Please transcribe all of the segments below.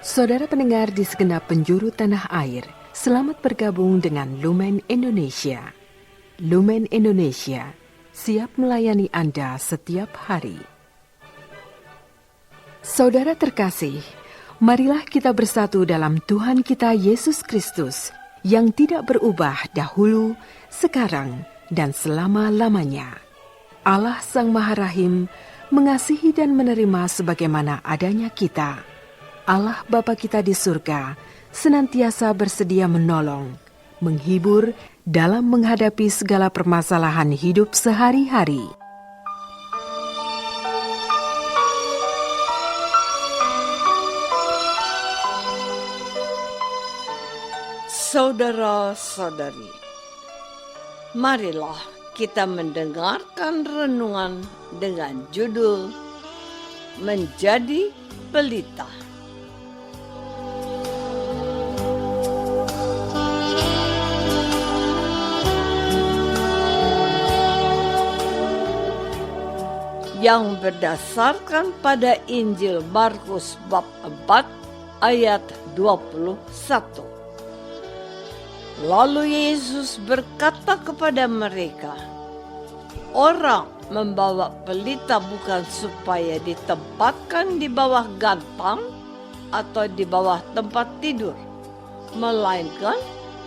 Saudara pendengar di segenap penjuru tanah air, selamat bergabung dengan Lumen Indonesia. Lumen Indonesia, siap melayani Anda setiap hari. Saudara terkasih, marilah kita bersatu dalam Tuhan kita Yesus Kristus yang tidak berubah dahulu, sekarang, dan selama-lamanya. Allah Sang Maha Rahim mengasihi dan menerima sebagaimana adanya kita. Allah Bapa kita di surga senantiasa bersedia menolong, menghibur dalam menghadapi segala permasalahan hidup sehari-hari. Saudara-saudari, marilah kita mendengarkan renungan dengan judul Menjadi Pelita. Yang berdasarkan pada Injil Markus bab 4 ayat 21. Lalu Yesus berkata kepada mereka, "Orang membawa pelita bukan supaya ditempatkan di bawah gantang atau di bawah tempat tidur, melainkan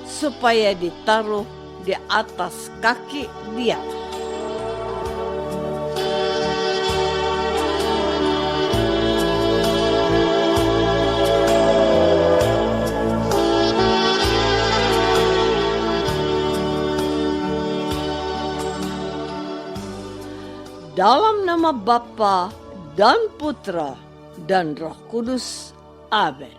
supaya ditaruh di atas kaki dia." Dalam nama Bapa dan Putra dan Roh Kudus. Amin.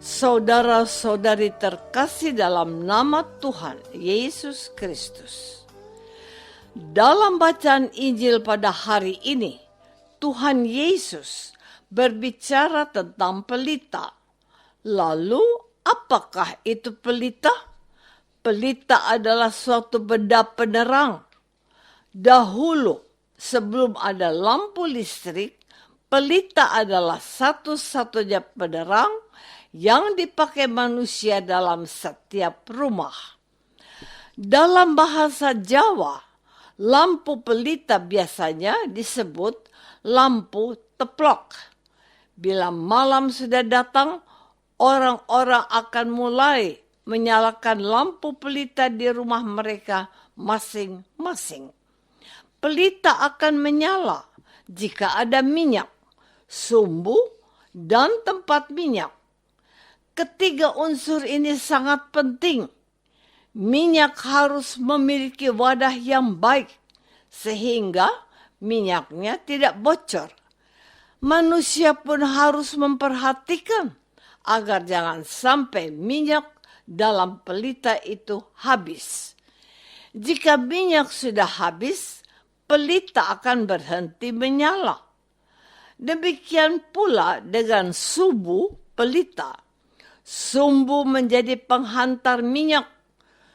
Saudara-saudari terkasih dalam nama Tuhan Yesus Kristus. Dalam bacaan Injil pada hari ini, Tuhan Yesus berbicara tentang pelita. Lalu, apakah itu pelita? Pelita adalah suatu benda penerang. Dahulu, sebelum ada lampu listrik, pelita adalah satu-satunya penerang yang dipakai manusia dalam setiap rumah. Dalam bahasa Jawa, lampu pelita biasanya disebut lampu teplok. Bila malam sudah datang, orang-orang akan mulai menyalakan lampu pelita di rumah mereka masing-masing. Pelita akan menyala jika ada minyak, sumbu, dan tempat minyak. Ketiga unsur ini sangat penting. Minyak harus memiliki wadah yang baik, sehingga minyaknya tidak bocor. Manusia pun harus memperhatikan agar jangan sampai minyak dalam pelita itu habis. Jika minyak sudah habis, pelita akan berhenti menyala. Demikian pula dengan sumbu pelita. Sumbu menjadi penghantar minyak.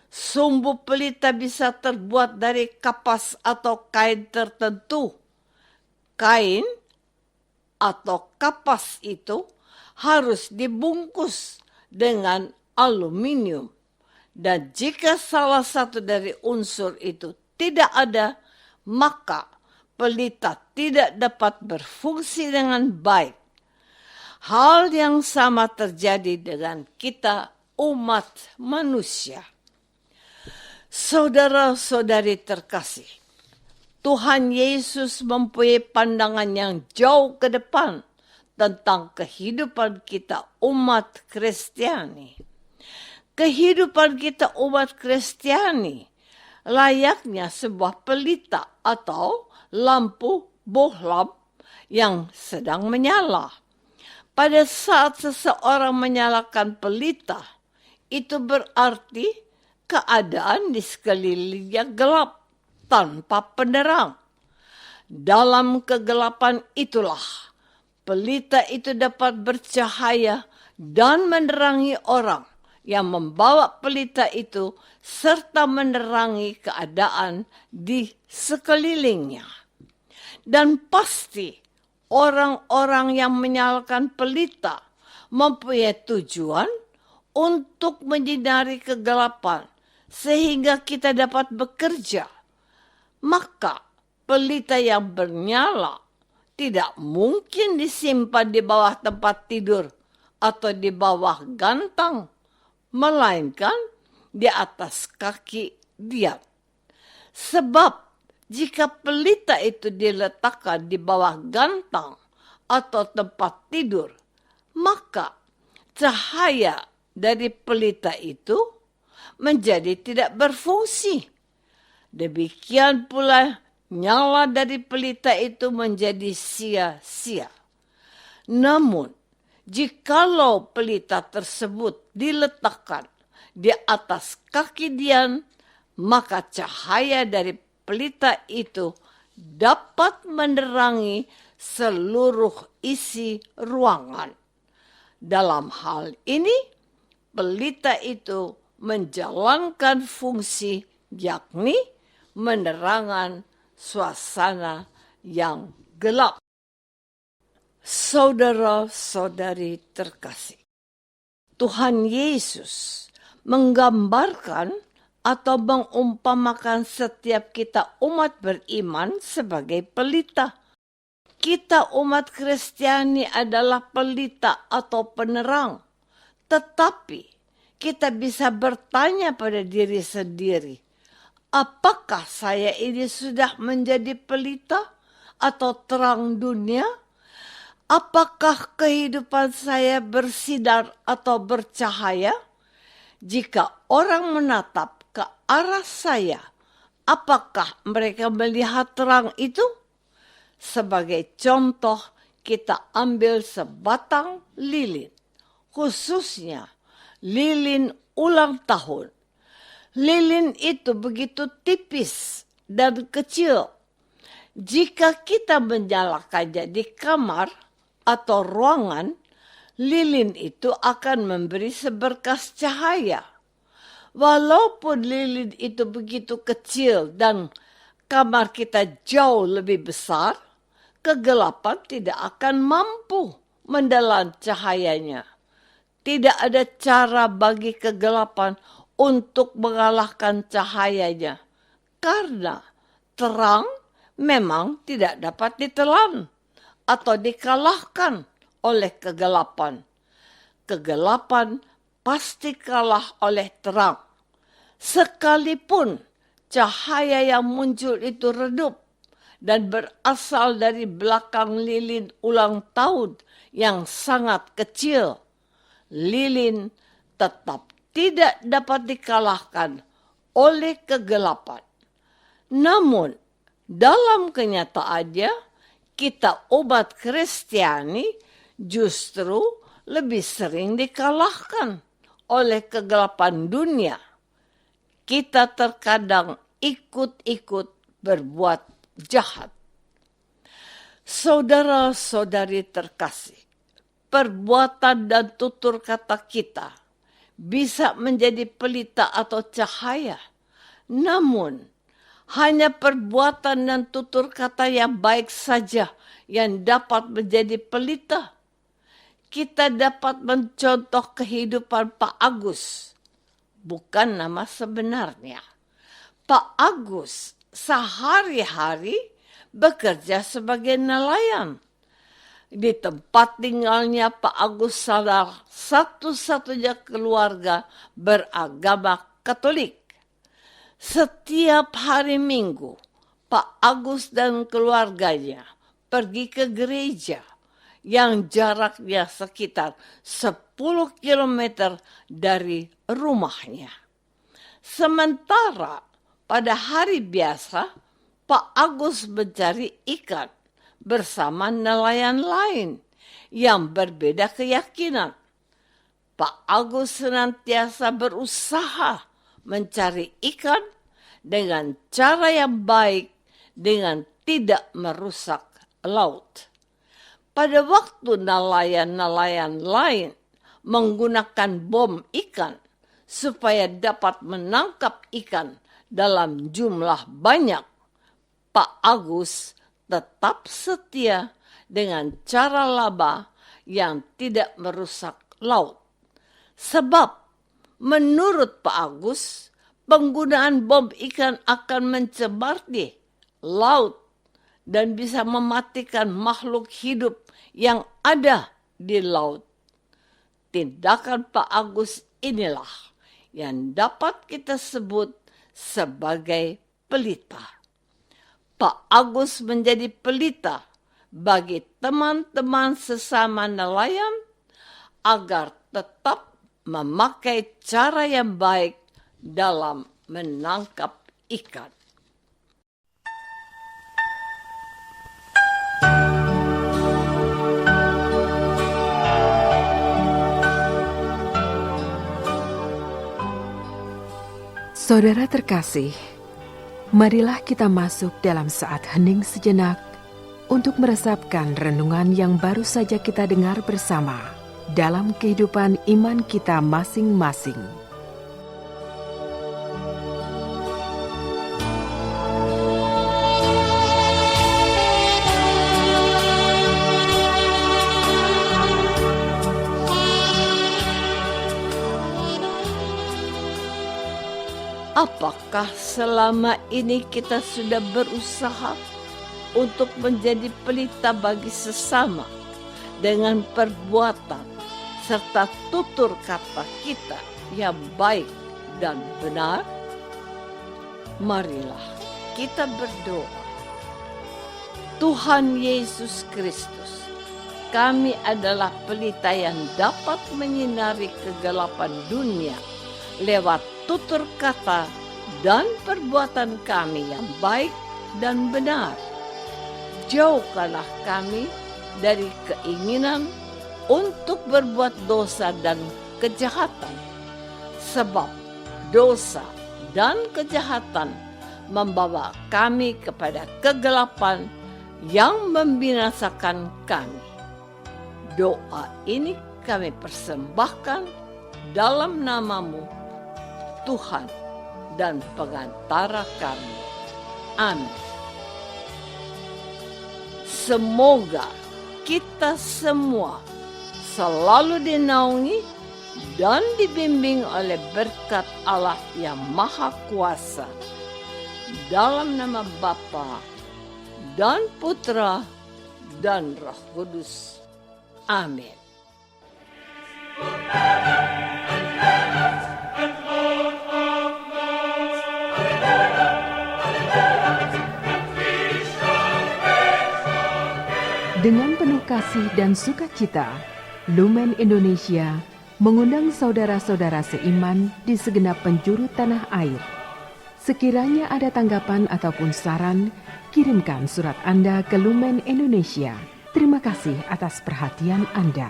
Sumbu pelita bisa terbuat dari kapas atau kain tertentu. Kain atau kapas itu harus dibungkus dengan aluminium. Dan jika salah satu dari unsur itu tidak ada, maka pelita tidak dapat berfungsi dengan baik. Hal yang sama terjadi dengan kita umat manusia. Saudara-saudari terkasih, Tuhan Yesus mempunyai pandangan yang jauh ke depan tentang kehidupan kita umat Kristiani. Kehidupan kita umat Kristiani layaknya sebuah pelita atau lampu bohlam yang sedang menyala. Pada saat seseorang menyalakan pelita, itu berarti keadaan di sekelilingnya gelap tanpa penerang. Dalam kegelapan itulah pelita itu dapat bercahaya dan menerangi orang yang membawa pelita itu serta menerangi keadaan di sekelilingnya. Dan pasti orang-orang yang menyalakan pelita mempunyai tujuan untuk menyinari kegelapan sehingga kita dapat bekerja. Maka pelita yang bernyala tidak mungkin disimpan di bawah tempat tidur atau di bawah gantang, melainkan di atas kaki Dian. Sebab jika pelita itu diletakkan di bawah gantang atau tempat tidur, maka cahaya dari pelita itu menjadi tidak berfungsi. Demikian pula nyala dari pelita itu menjadi sia-sia. Namun, jikalau pelita tersebut diletakkan di atas kaki Dian, maka cahaya dari pelita itu dapat menerangi seluruh isi ruangan. Dalam hal ini, pelita itu menjalankan fungsi yakni menerangan suasana yang gelap. Saudara-saudari terkasih, Tuhan Yesus menggambarkan atau mengumpamakan setiap kita umat beriman sebagai pelita. Kita umat Kristiani adalah pelita atau penerang. Tetapi kita bisa bertanya pada diri sendiri, apakah saya ini sudah menjadi pelita atau terang dunia? Apakah kehidupan saya bersinar atau bercahaya? Jika orang menatap ke arah saya, apakah mereka melihat terang itu? Sebagai contoh, kita ambil sebatang lilin, khususnya lilin ulang tahun. Lilin itu begitu tipis dan kecil. Jika kita menyalakannya di kamar atau ruangan, lilin itu akan memberi seberkas cahaya. Walaupun lilin itu begitu kecil dan kamar kita jauh lebih besar, kegelapan tidak akan mampu menelan cahayanya. Tidak ada cara bagi kegelapan untuk mengalahkan cahayanya, karena terang memang tidak dapat ditelan atau dikalahkan oleh kegelapan. Kegelapan pasti kalah oleh terang. Sekalipun cahaya yang muncul itu redup dan berasal dari belakang lilin ulang tahun yang sangat kecil, lilin tetap tidak dapat dikalahkan oleh kegelapan. Namun, dalam kenyataannya, kita umat Kristiani justru lebih sering dikalahkan oleh kegelapan dunia. Kita terkadang ikut-ikut berbuat jahat. Saudara-saudari terkasih, perbuatan dan tutur kata kita bisa menjadi pelita atau cahaya. Namun, hanya perbuatan dan tutur kata yang baik saja yang dapat menjadi pelita. Kita dapat mencontoh kehidupan Pak Agus, bukan nama sebenarnya. Pak Agus sehari-hari bekerja sebagai nelayan. Di tempat tinggalnya Pak Agus salah satu-satunya keluarga beragama Katolik. Setiap hari Minggu, Pak Agus dan keluarganya pergi ke gereja yang jaraknya sekitar 10 kilometer dari rumahnya. Sementara pada hari biasa, Pak Agus mencari ikan bersama nelayan lain yang berbeda keyakinan. Pak Agus senantiasa berusaha mencari ikan dengan cara yang baik, dengan tidak merusak laut. Pada waktu nelayan-nelayan lain menggunakan bom ikan supaya dapat menangkap ikan dalam jumlah banyak, Pak Agus tetap setia dengan cara laba yang tidak merusak laut. Sebab menurut Pak Agus, penggunaan bom ikan akan mencebar di laut dan bisa mematikan makhluk hidup yang ada di laut. Tindakan Pak Agus inilah yang dapat kita sebut sebagai pelita. Pak Agus menjadi pelita bagi teman-teman sesama nelayan agar tetap memakai cara yang baik dalam menangkap ikan. Saudara terkasih, marilah kita masuk dalam saat hening sejenak untuk meresapkan renungan yang baru saja kita dengar bersama dalam kehidupan iman kita masing-masing. Apakah selama ini kita sudah berusaha untuk menjadi pelita bagi sesama dengan perbuatan serta tutur kata kita yang baik dan benar? Marilah kita berdoa. Tuhan Yesus Kristus, kami adalah pelita yang dapat menyinari kegelapan dunia lewat tutur kata dan perbuatan kami yang baik dan benar. Jauhkanlah kami dari keinginan untuk berbuat dosa dan kejahatan, sebab dosa dan kejahatan membawa kami kepada kegelapan yang membinasakan kami. Doa ini kami persembahkan dalam nama-Mu, Tuhan dan pengantara kami. Amin. Semoga kita semua selalu dinaungi dan dibimbing oleh berkat Allah yang Maha Kuasa. Dalam nama Bapa dan Putra dan Roh Kudus. Amin. Dengan penuh kasih dan sukacita, Lumen Indonesia mengundang saudara-saudara seiman di segenap penjuru tanah air. Sekiranya ada tanggapan ataupun saran, kirimkan surat Anda ke Lumen Indonesia. Terima kasih atas perhatian Anda.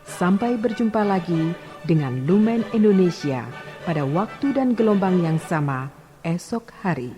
Sampai berjumpa lagi dengan Lumen Indonesia pada waktu dan gelombang yang sama esok hari.